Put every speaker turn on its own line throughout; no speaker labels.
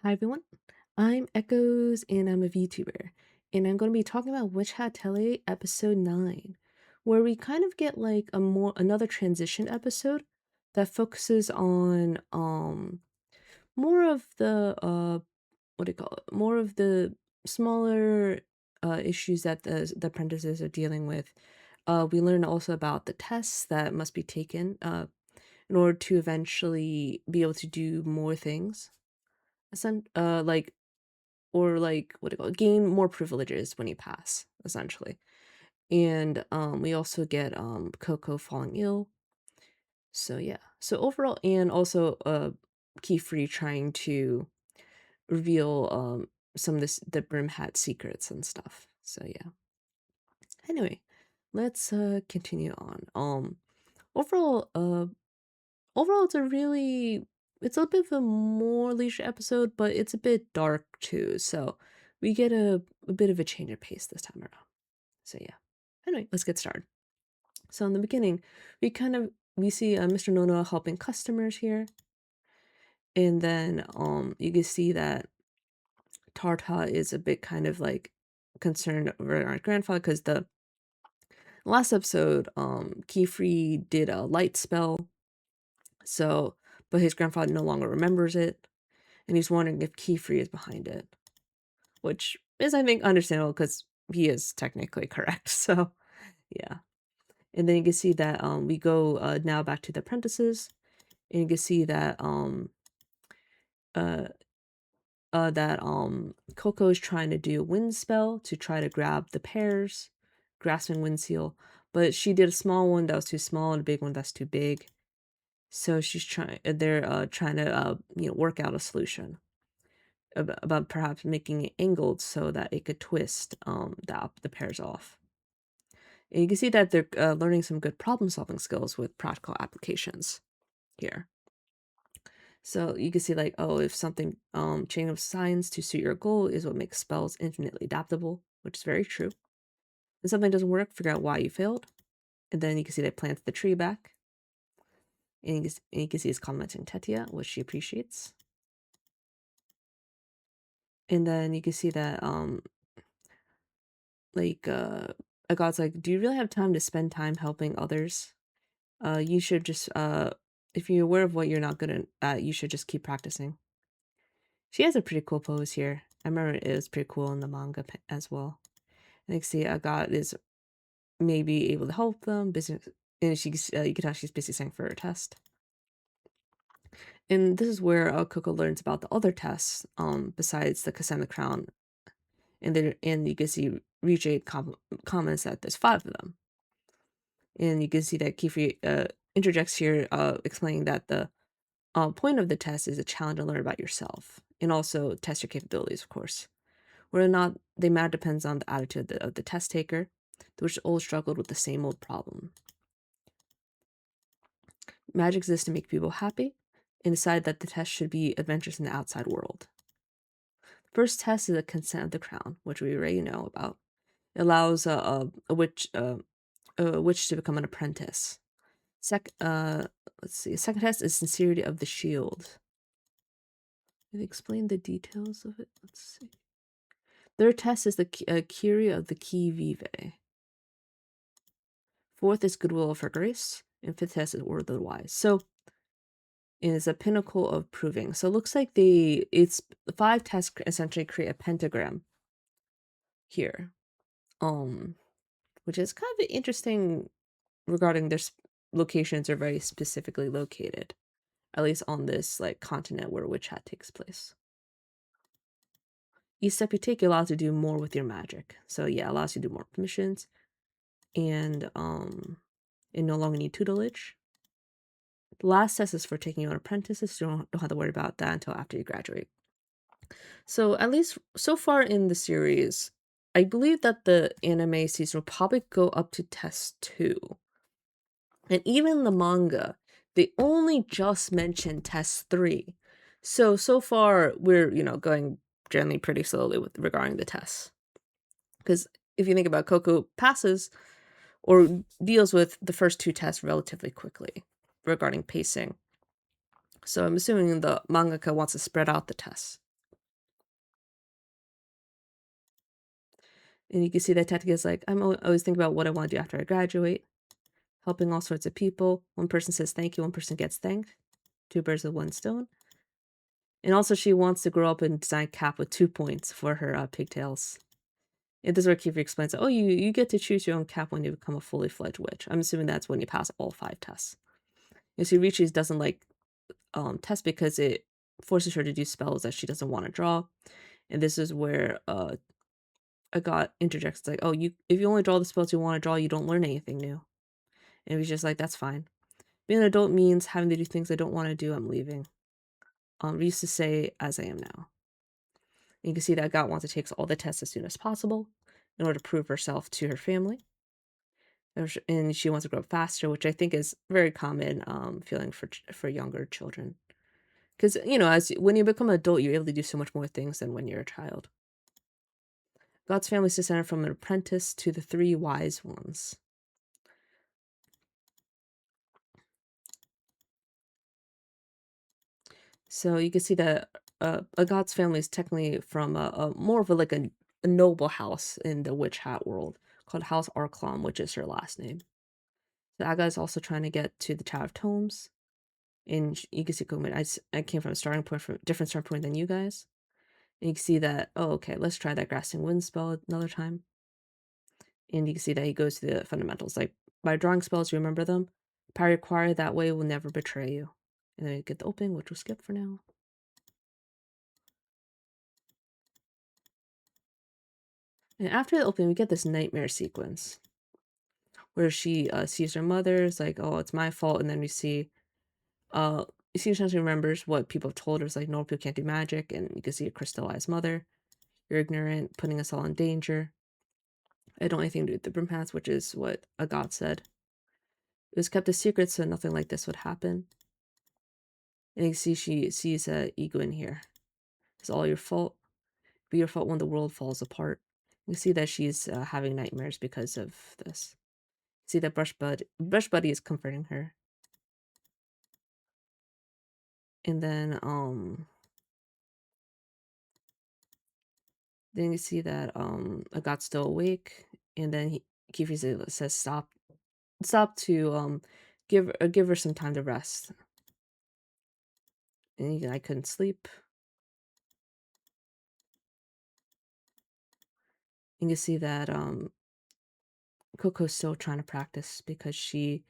Hi everyone, I'm Echoes and I'm a VTuber, and I'm going to be talking about Witch Hat Atelier episode 9, where we kind of get like another transition episode that focuses on more of the what do you call it? More of the smaller issues that the apprentices are dealing with. We learn also about the tests that must be taken in order to eventually be able to do more things. Like or like what do you call it? Gain more privileges when you pass, essentially. And we also get Coco falling ill. So yeah. So overall, and also Qifrey trying to reveal some of the Brimhat secrets and stuff. So yeah. Anyway, let's continue on. Overall overall it's a bit of a more leisure episode, but it's a bit dark too. So we get a bit of a change of pace this time around. So yeah. Anyway, let's get started. So in the beginning, we see Mr. Nono helping customers here, and then you can see that Tartah is a bit kind of like concerned over our grandfather because the last episode, Qifrey did a light spell, so but his grandfather no longer remembers it, and he's wondering if Qifrey is behind it, which is I think understandable because he is technically correct. So yeah. And then you can see that we go now back to the apprentices, and you can see that uh Coco is trying to do a wind spell to try to grab the pears, grasping wind seal, but she did a small one that was too small and a big one that's too big. So she's trying. They're trying to work out a solution about perhaps making it angled so that it could twist the pears off. And you can see that they're learning some good problem solving skills with practical applications here. So you can see like, oh, if something chain of signs to suit your goal is what makes spells infinitely adaptable, which is very true. If something doesn't work, figure out why you failed. And then you can see they plant the tree back. And you can see it's commenting Tetia, which she appreciates. And then you can see that like Agott's like, do you really have time to spend time helping others? You should just if you're aware of what you're not good at, you should just keep practicing. She has a pretty cool pose here. I remember it was pretty cool in the manga as well. And you can see Agott is maybe able to help them. Business, and you can tell she's busy studying for her test. And this is where Coco learns about the other tests, besides the Cassandra Crown. And you can see Rije comments that there's 5 of them. And you can see that Qifrey interjects here, explaining that the point of the test is a challenge to learn about yourself and also test your capabilities, of course. Whether or not they matter depends on the attitude of the test taker, which all struggled with the same old problem. Magic exists to make people happy and decide that the test should be adventures in the outside world. The first test is the consent of the crown, which we already know about. It allows a witch to become an apprentice. Let's see. Second test is sincerity of the shield. Did they explain the details of it? Let's see. Third test is the Kyrie of the Key Vive. Fourth is goodwill of her grace. And fifth test is word of the wise. So is a pinnacle of proving. So it looks like it's 5 tests essentially create a pentagram here. Which is kind of interesting regarding their locations are very specifically located. At least on this like continent where Witch Hat takes place. Each step you take allows you to do more with your magic. So yeah, allows you to do more missions. And it no longer need tutelage. The last test is for taking on apprentices, so you don't have to worry about that until after you graduate. So at least so far in the series, I believe that the anime season will probably go up to test 2. And even the manga, they only just mentioned test 3. So far we're, going generally pretty slowly with regarding the tests. Because if you think about Coco passes or deals with the first 2 tests relatively quickly regarding pacing. So I'm assuming the mangaka wants to spread out the tests. And you can see that Tactic is like, I'm always thinking about what I want to do after I graduate, helping all sorts of people. One person says thank you, one person gets thanked. Two birds with one stone. And also she wants to grow up and design cap with 2 points for her pigtails. And this is where Qifrey explains that, oh, you get to choose your own cap when you become a fully fledged witch. I'm assuming that's when you pass all 5 tests. You see, Richi's doesn't like tests because it forces her to do spells that she doesn't want to draw. And this is where Agott interjects, it's like, oh, if you only draw the spells you want to draw, you don't learn anything new. And he's just like, that's fine. Being an adult means having to do things I don't want to do. I'm leaving. We used to say, as I am now. And you can see that Agott wants to take all the tests as soon as possible in order to prove herself to her family. And she wants to grow up faster, which I think is very common feeling for younger children. Because, when you become an adult, you're able to do so much more things than when you're a child. God's family is descended from an apprentice to the 3 wise ones. So you can see that Agott's family is technically from a more of a noble house in the witch hat world called House Arklom, which is her last name. So Agott is also trying to get to the Tower of Tomes. And you can see, I came from a different starting point than you guys. And you can see that, oh, okay, let's try that Grasping Wind spell another time. And you can see that he goes to the fundamentals. Like, by drawing spells, you remember them. Power you acquire that way will never betray you. And then you get the opening, which we'll skip for now. And after the opening, we get this nightmare sequence where she sees her mother. It's like, oh, it's my fault. And then we see, she essentially remembers what people have told her. It's like, no, people can't do magic. And you can see a crystallized mother. You're ignorant, putting us all in danger. I don't want anything to do with the Brimhats, which is what Agott said. It was kept a secret so nothing like this would happen. And you see she sees ego in here. It's all your fault. Be your fault when the world falls apart. You see that she's having nightmares because of this. See that Brush Buddy is comforting her. And then you see that Agott's still awake, and then Qifrey says stop to give her some time to rest. And I couldn't sleep. And you see that Coco's still trying to practice because she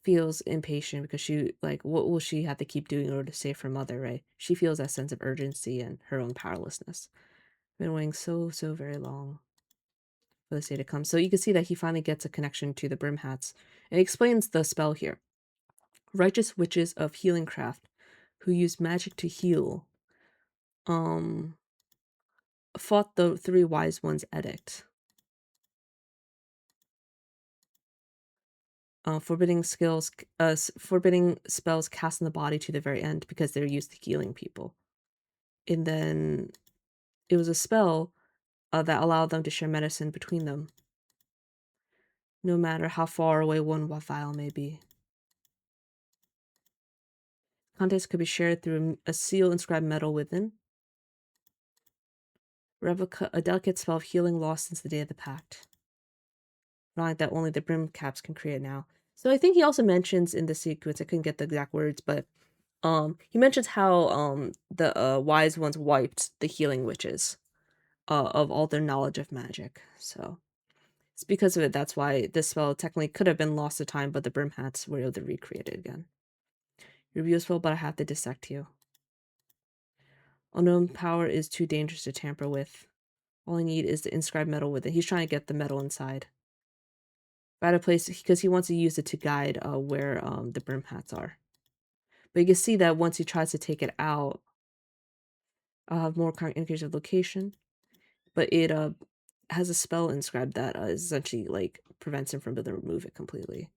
feels impatient because she what will she have to keep doing in order to save her mother, right? She feels that sense of urgency and her own powerlessness. Been waiting so very long for this day to come. So you can see that he finally gets a connection to the Brimhats. And he explains the spell here. Righteous witches of healing craft who use magic to heal fought the 3 wise ones' edict. Forbidding spells cast in the body to the very end because they're used to healing people. And then it was a spell that allowed them to share medicine between them, no matter how far away one vial may be. Contents could be shared through a seal inscribed metal within. Revoca, a delicate spell of healing lost since the day of the pact. Not that only the brim caps can create now. So I think he also mentions in the sequence, I couldn't get the exact words, but he mentions how the wise ones wiped the healing witches of all their knowledge of magic. So it's because of it, that's why this spell technically could have been lost to time, but the Brimhats were able to recreate it again. You're useful, but I have to dissect you. Unknown power is too dangerous to tamper with. All I need is the inscribed metal with it. He's trying to get the metal inside. At a place, because he wants to use it to guide where the Brimhats are. But you can see that once he tries to take it out, I'll have more current indicators of location. But it has a spell inscribed that essentially prevents him from being able to remove it completely.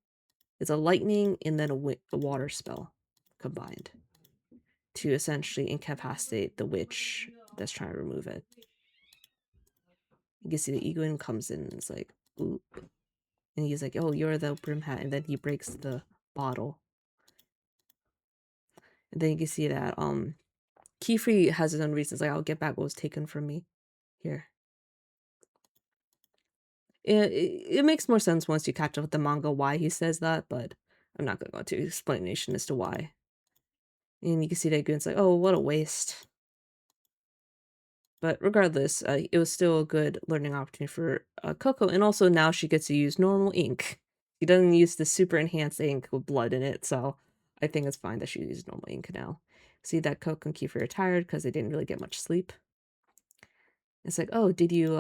It's a lightning and then a water spell combined to essentially incapacitate the witch that's trying to remove it. You can see the Egon comes in and is like, oop. And he's like, oh, you're the Brimhat. And then he breaks the bottle. And then you can see that Qifrey has his own reasons. Like, I'll get back what was taken from me. Here. It makes more sense once you catch up with the manga why he says that, but I'm not gonna go into explanation as to why. And you can see that Gun's like, "Oh, what a waste." But regardless, it was still a good learning opportunity for Coco, and also now she gets to use normal ink. She doesn't use the super enhanced ink with blood in it, so I think it's fine that she uses normal ink now. See that Coco and Qifrey are tired because they didn't really get much sleep. It's like, oh, did you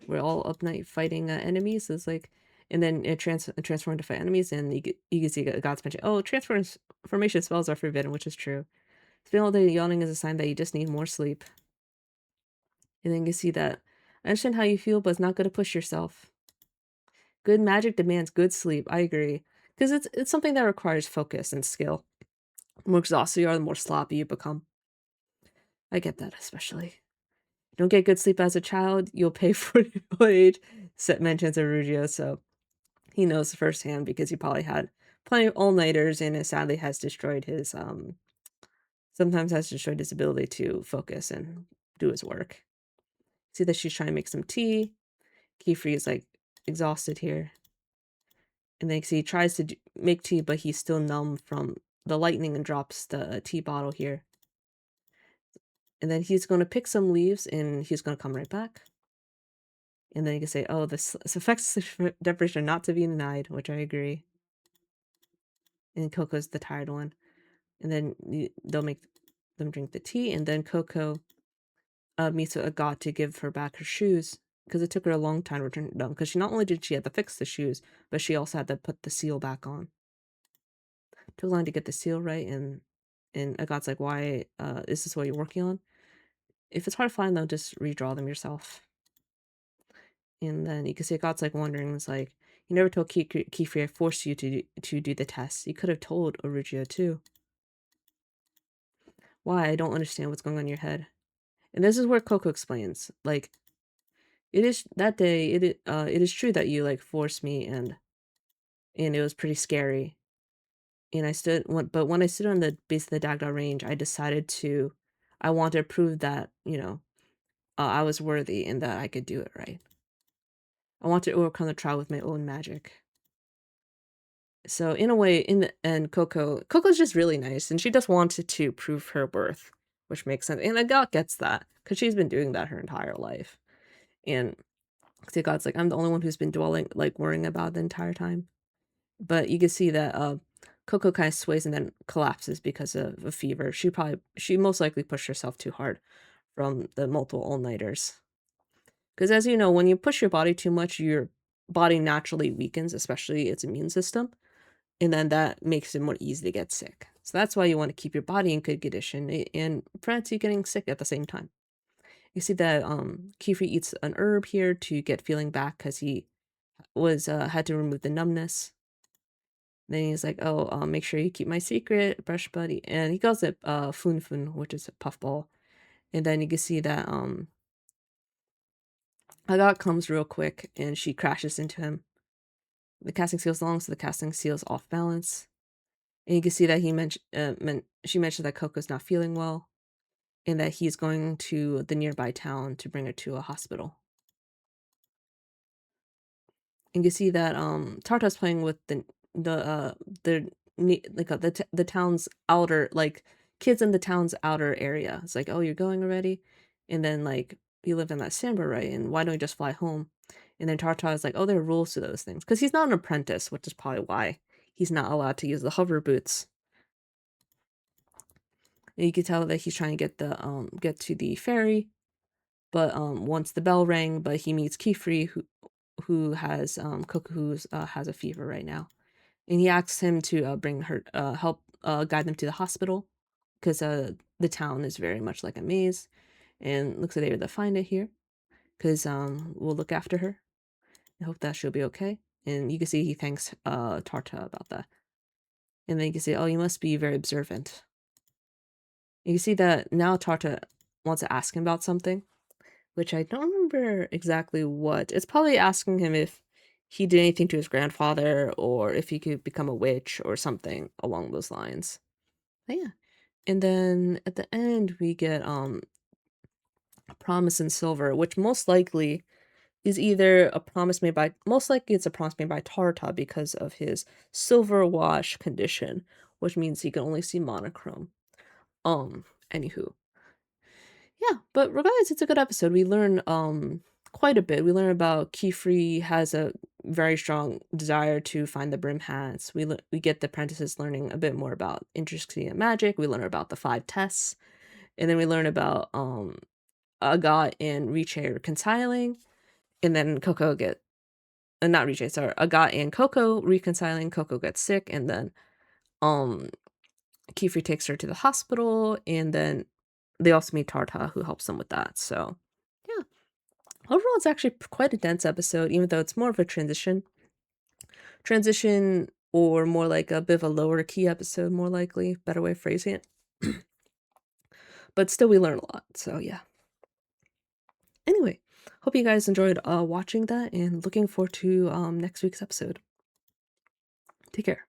we're all up night fighting enemies? It's like, and then transform to fight enemies, and you can see God's mention, oh, transformation spells are forbidden, which is true. Spending all day yawning is a sign that you just need more sleep. And then you see that I understand how you feel, but it's not good to push yourself. Good magic demands good sleep. I agree, because it's something that requires focus and skill. The more exhausted you are, the more sloppy you become. I get that, especially. Don't get good sleep as a child, you'll pay for it in old age. Set mentions Arugio, so he knows firsthand because he probably had plenty of all-nighters and it sadly has destroyed his sometimes has destroyed his ability to focus and do his work. See that she's trying to make some tea. Qifrey is like exhausted here. And then see he tries to make tea, but he's still numb from the lightning and drops the tea bottle here. And then he's going to pick some leaves and he's going to come right back. And then you can say, oh, this affects deprivation not to be denied, which I agree. And Coco's the tired one. And then they'll make them drink the tea. And then Coco meets with Agott to give her back her shoes because it took her a long time to return them. Because she not only did she have to fix the shoes, but she also had to put the seal back on. Took long to get the seal right. And Agott's like, why is this what you're working on? If it's hard to find them, just redraw them yourself. And then you can see Agott's like wondering, it's like, you never told Qifrey I forced you to do the test. You could have told Origio too. Why? I don't understand what's going on in your head. And this is where Coco explains, like, it is that day, it is true that you like forced me and it was pretty scary. And but when I stood on the base of the Dagda range, I wanted to prove that, I was worthy and that I could do it right. I wanted to overcome the trial with my own magic. So in a way, in the end, Coco's just really nice, and she just wanted to prove her worth, which makes sense. And Agott gets that because she's been doing that her entire life. And Agott's like, I'm the only one who's been worrying about the entire time. But you can see that Coco kind of sways and then collapses because of a fever. She most likely pushed herself too hard from the multiple all-nighters. Because as you know, when you push your body too much, your body naturally weakens, especially its immune system. And then that makes it more easy to get sick. So that's why you want to keep your body in good condition and prevent you getting sick at the same time. You see that Qifrey eats an herb here to get feeling back because he was had to remove the numbness. Then he's like, oh, make sure you keep my secret, brush buddy. And he calls it Fun Fun, which is a puffball. And then you can see that Agott comes real quick and she crashes into him. The casting seal's long, so the casting seal's off balance. And you can see that she mentioned that Coco's not feeling well and that he's going to the nearby town to bring her to a hospital. And you can see that Tartah's playing with the town's outer, like, kids in the town's outer area. It's like, oh, you're going already? And then like you live in that sandbar, right? And why don't you just fly home? And then Tartah is like, oh, there are rules to those things. Because he's not an apprentice, which is probably why he's not allowed to use the hover boots. And you can tell that he's trying to get to the ferry, but once the bell rang, but he meets Qifrey, who has Coco, who has a fever right now, and he asks him to bring her help guide them to the hospital because the town is very much like a maze, and looks like they're able to find it here because we'll look after her. I hope that she'll be okay. And you can see he thanks Tartah about that, and then you can say, oh, you must be very observant. You can see that now Tartah wants to ask him about something, which I don't remember exactly what. It's probably asking him if he did anything to his grandfather or if he could become a witch or something along those lines. But yeah. And then at the end we get a promise in silver, which most likely is either a promise made by, most likely it's a promise made by Tartah because of his silver wash condition, which means he can only see monochrome. Anywho. Yeah, but regardless, it's a good episode. We learn quite a bit. We learn about Qifrey has a very strong desire to find the Brimhats. We get the apprentices learning a bit more about intricacy and magic. We learn about the 5 tests, and then we learn about Agott and Riche reconciling, and then Coco get not Riche, sorry, Agott and Coco reconciling. Coco gets sick, and then um Qifrey takes her to the hospital, and then they also meet Tartah, who helps them with that. So yeah. Overall, it's actually quite a dense episode, even though it's more of a transition, or more like a bit of a lower key episode, more likely, better way of phrasing it. But still, we learn a lot. So yeah. Anyway, hope you guys enjoyed watching that, and looking forward to next week's episode. Take care.